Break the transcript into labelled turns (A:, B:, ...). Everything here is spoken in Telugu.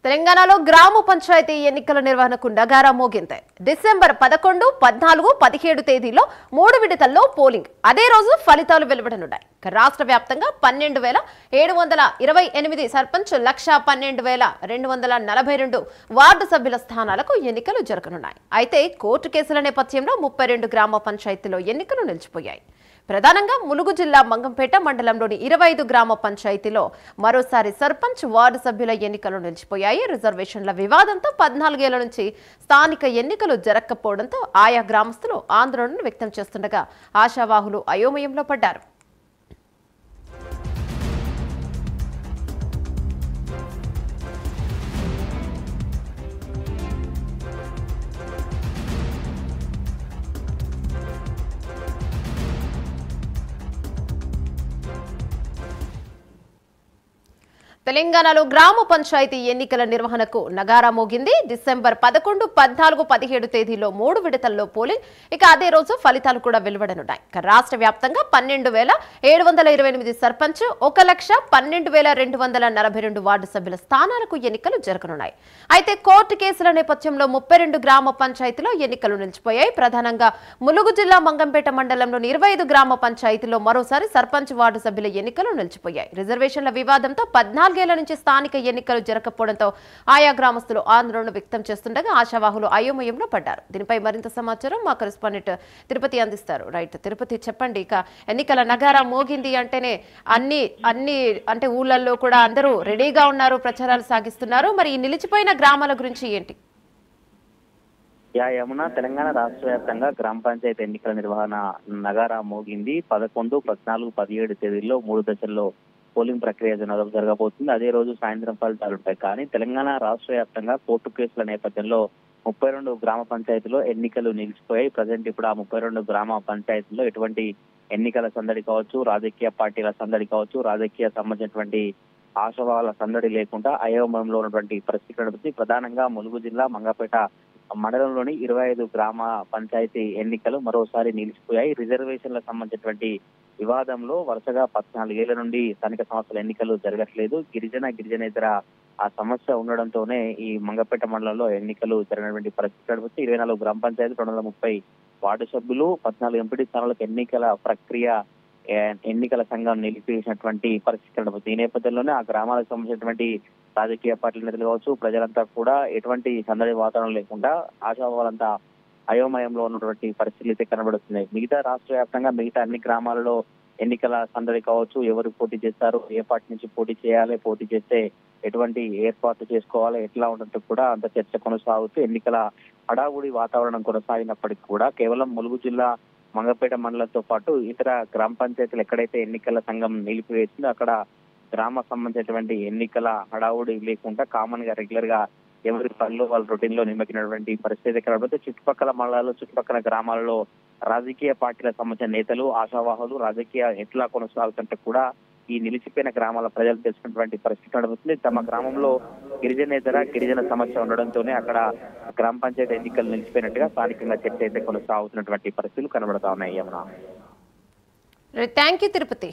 A: తెలంగాణలో గ్రామ పంచాయతీ ఎన్నికల నిర్వహణకు నగారా మోగింది. డిసెంబర్ 11, 14, 17 తేదీలో 3 విడతల్లో పోలింగ్. అదే రోజు ఫలితాలు వెలువడనున్నాయి. రాష్ట్ర వ్యాప్తంగా 12,728 సర్పంచ్, 1,12,242 వార్డు సభ్యుల స్థానాలకు ఎన్నికలు జరగనున్నాయి. అయితే కోర్టు కేసుల నేపథ్యంలో 32 గ్రామ పంచాయతీలో ఎన్నికలు నిలిచిపోయాయి. ప్రధానంగా ములుగు జిల్లా మంగంపేట మండలంలోని 25 గ్రామ పంచాయతీలో మరోసారి సర్పంచ్, వార్డు సభ్యుల ఎన్నికలు నిలిచిపోయాయి. రిజర్వేషన్ల వివాదంతో 14 ఏళ్ల నుంచి స్థానిక ఎన్నికలు జరగకపోవడంతో ఆయా గ్రామస్తులు ఆందోళన వ్యక్తం చేస్తుండగా ఆశావాహులు అయోమయంలో పడ్డారు. తెలంగాణలో గ్రామ పంచాయతీ ఎన్నికల నిర్వహణకు నగారా మోగింది. డిసెంబర్ 11, 14, 17 తేదీలో 3 విడతల్లో పోలింగ్. ఇక అదే రోజు ఫలితాలు కూడా వెలువడనున్నాయి. రాష్ట్ర వ్యాప్తంగా 12,728 సర్పంచ్, 1,12,242 వార్డు సభ్యుల స్థానాలకు ఎన్నికలు జరగనున్నాయి. అయితే కోర్టు కేసుల నేపథ్యంలో 32 గ్రామ పంచాయతీలో ఎన్నికలు నిలిచిపోయాయి. ప్రధానంగా ములుగు జిల్లా మంగంపేట మండలంలోని 25 గ్రామ పంచాయతీలో మరోసారి సర్పంచ్, వార్డు సభ్యుల ఎన్నికలు నిలిచిపోయాయి. రిజర్వేషన్ల వివాదంతో 14 ఏళ్ల నుంచి స్థానిక ఎన్నికలు జరగకపోవడంతో ఆయా గ్రామస్తులు ఆందోళన వ్యక్తం చేస్తుండగా ఆశావాహులు అయోమయంలో పడ్డారు. దీనిపై మరింత సమాచారం మా కరెస్పాండెంట్ తిరుపతి అందిస్తారు. రైట్ తిరుపతి, చెప్పండి. ఇక ఎన్నికల నగారా మోగింది అంటేనే అన్ని అంటే ఊళ్ళల్లో కూడా అందరూ రెడీగా ఉన్నారు, ప్రచారాలు సాగిస్తున్నారు. మరి ఈ నిలిచిపోయిన గ్రామాల గురించి ఏంటి?
B: యమున, తెలంగాణ రాష్ట్ర వ్యాప్తంగా గ్రామ పంచాయతీ ఎన్నికల నిర్వహణ నగారా మోగింది. 11, 14, 17 తేదీల్లో 3 దశల్లో పోలింగ్ ప్రక్రియ జరగబోతుంది. అదే రోజు సాయంత్రం ఫలితాలు ఉంటాయి. కానీ తెలంగాణ రాష్ట్ర వ్యాప్తంగా కోర్టు కేసుల నేపథ్యంలో 32 గ్రామ పంచాయతీలో ఎన్నికలు నిలిచిపోయాయి. ప్రజెంట్ ఇప్పుడు ఆ 32 గ్రామ పంచాయతీల్లో ఎటువంటి ఎన్నికల సందడి కావచ్చు, రాజకీయ పార్టీల సందడి కావచ్చు, రాజకీయ సంబంధించినటువంటి ఆశావాల సందడి లేకుండా అయోమయంలో ఉన్నటువంటి పరిస్థితి కనిపిస్తుంది. ప్రధానంగా ములుగు జిల్లా మంగపేట మండలంలోని 25 గ్రామ పంచాయతీ ఎన్నికలు మరోసారి నిలిచిపోయాయి. రిజర్వేషన్లకు సంబంధించినటువంటి వివాదంలో వరుసగా 14 ఏళ్ల నుండి స్థానిక సంస్థల ఎన్నికలు జరగట్లేదు. గిరిజనేతర ఆ సమస్య ఉండడంతోనే ఈ మంగపేట మండలంలో ఎన్నికలు జరిగినటువంటి పరిస్థితి కనిపిస్తుంది. 24 గ్రామ పంచాయతీ, 230 వార్డు సభ్యులు, 14 ఎంపీటీ స్థానాలకు ఎన్నికల సంఘం నిలిపివేసినటువంటి పరిస్థితి కనిపిస్తుంది. ఈ నేపథ్యంలోనే ఆ గ్రామాలకు సంబంధించినటువంటి రాజకీయ పార్టీల నేతలు కావచ్చు, ప్రజలంతా కూడా ఎటువంటి సందడి వాతావరణం లేకుండా ఆశావాలంతా అయోమయంలో ఉన్నటువంటి పరిస్థితులు అయితే కనబడుతున్నాయి. మిగతా రాష్ట్ర వ్యాప్తంగా మిగతా అన్ని గ్రామాలలో ఎన్నికల సందడి కావచ్చు, ఎవరు పోటీ చేస్తారు, ఏ పార్టీ నుంచి పోటీ చేయాలి, పోటీ చేస్తే ఎటువంటి ఏర్పాట్లు చేసుకోవాలి, ఎట్లా ఉన్నట్టు కూడా అంత చర్చ కొనసాగుతూ ఎన్నికల హడావుడి వాతావరణం కొనసాగినప్పటికీ కూడా కేవలం ములుగు జిల్లా మంగపేట మండలంతో పాటు ఇతర గ్రామ పంచాయతీలు ఎక్కడైతే ఎన్నికల సంఘం నిలిపివేసిందో అక్కడ గ్రామ సంబంధించినటువంటి ఎన్నికల హడావుడి లేకుండా కామన్ గా రెగ్యులర్ గా ఎవరి పనులు వాళ్ళ రొటీన్ లో నిమ్మకినటువంటి పరిస్థితి కనబడితే చుట్టుపక్కల మండలాల్లో, చుట్టుపక్కల గ్రామాలలో రాజకీయ పార్టీలకు సంబంధించిన నేతలు, ఆశావాహులు రాజకీయ ఎట్లా కొనసాగుతుంటే కూడా ఈ నిలిచిపోయిన గ్రామాల ప్రజలు తెలుసుకున్నటువంటి పరిస్థితి కనబడుతుంది. తమ గ్రామంలో గిరిజన సమస్య ఉండడంతోనే అక్కడ గ్రామ పంచాయతీ ఎన్నికలు నిలిచిపోయినట్టుగా స్థానికంగా చర్చ అయితే కొనసాగుతున్నటువంటి పరిస్థితులు కనబడతా ఉన్నాయి. Yamuna,
A: thank you Tirupati.